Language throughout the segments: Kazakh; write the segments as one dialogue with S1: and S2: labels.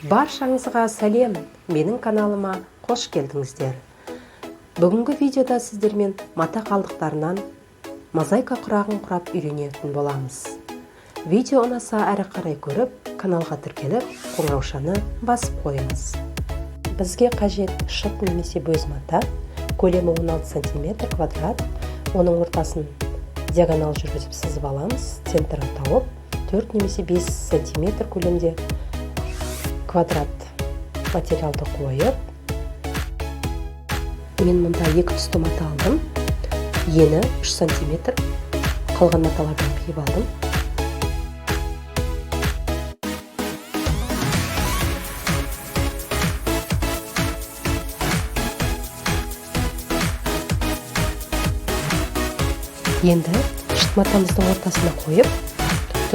S1: Баршаңызға сәлем, менің каналыма қош келдіңіздер. Бүгінгі видеода сіздермен мата қалдықтарынан мозаика құрағын құрап үйренетін боламыз. Видео ұнаса әрі қарай көріп, каналға тіркеліп, қоңыраушаны басып қойыңыз. Бізге қажет шыт немесе бөз мата, көлемі 16 см квадрат, оның ортасын диагонал жүргізіп сызып аламыз, центрін тауып, 4 немесе 5 см көлемде квадрат материалды қойып, мен мұнда 2 түсті мата алдым, ені 3 см, қалған маталардан қиып алдым. Енді шыт матамыздың ортасына қойып,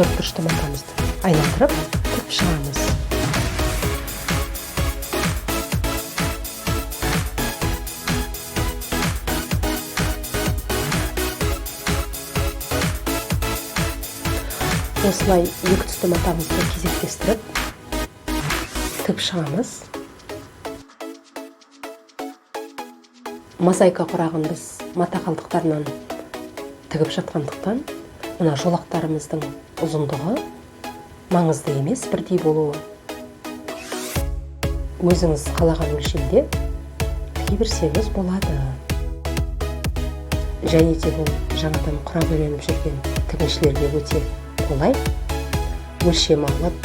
S1: 4 бұрышты матамызды айналдырып, тік шығамыз. Осылай 2 түсті матамызды кезектестіріп, тік шығамыз. Мозаика құрағын біз мата қалдықтарынан тігіп жатқандықтан, мына жолақтарымыздың ұзындығы маңызды емес, бірдей болуы. Өзіңіз қалаған өлшемде тігіп болады. Және де бұл жаңадан құрап үйреніп жүрген тігіншілерге өте қолай. Өлшем алып,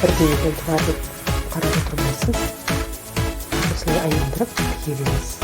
S1: бірдей болды ма деп қарап отырмайсыз. Осылай айналдырып тіге бересіз.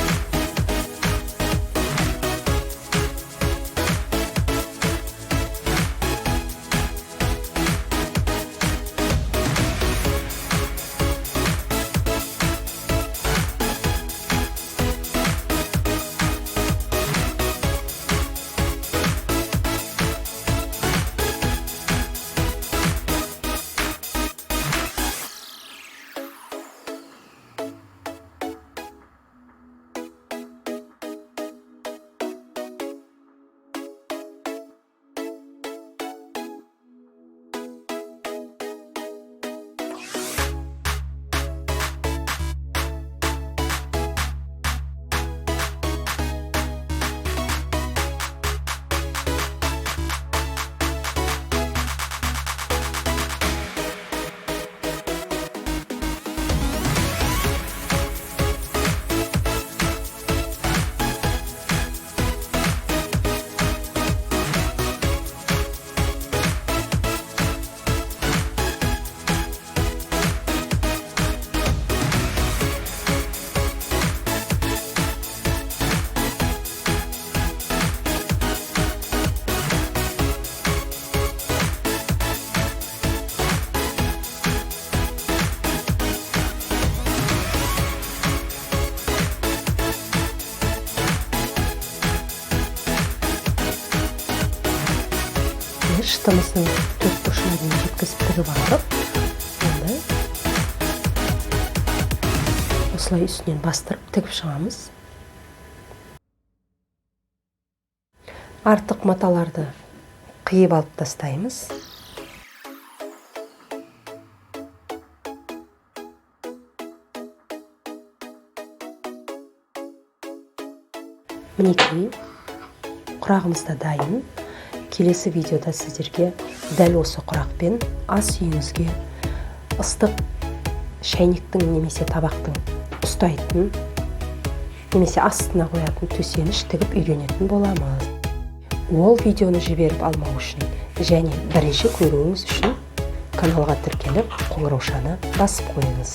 S1: Шытымыздың 4 бұрышына дейін жеткізіп тігіп алып, енді осылай үстінен бастырып тігіп шығамыз. Артық маталарды қиып алып тастаймыз. Мінекей, құрағымыз да дайын. Келесі видеода сіздерге дәл осы құрақпен ас үйіңізге ыстық шәйнектің немесе табақтың ұстайтын, немесе астына қоятын төсеніш тігіп үйренетін боламыз. Ол видеоны жіберіп алмау үшін және бірінші көруіңіз үшін каналға тіркеліп, қоңыраушаны басып қойыңыз.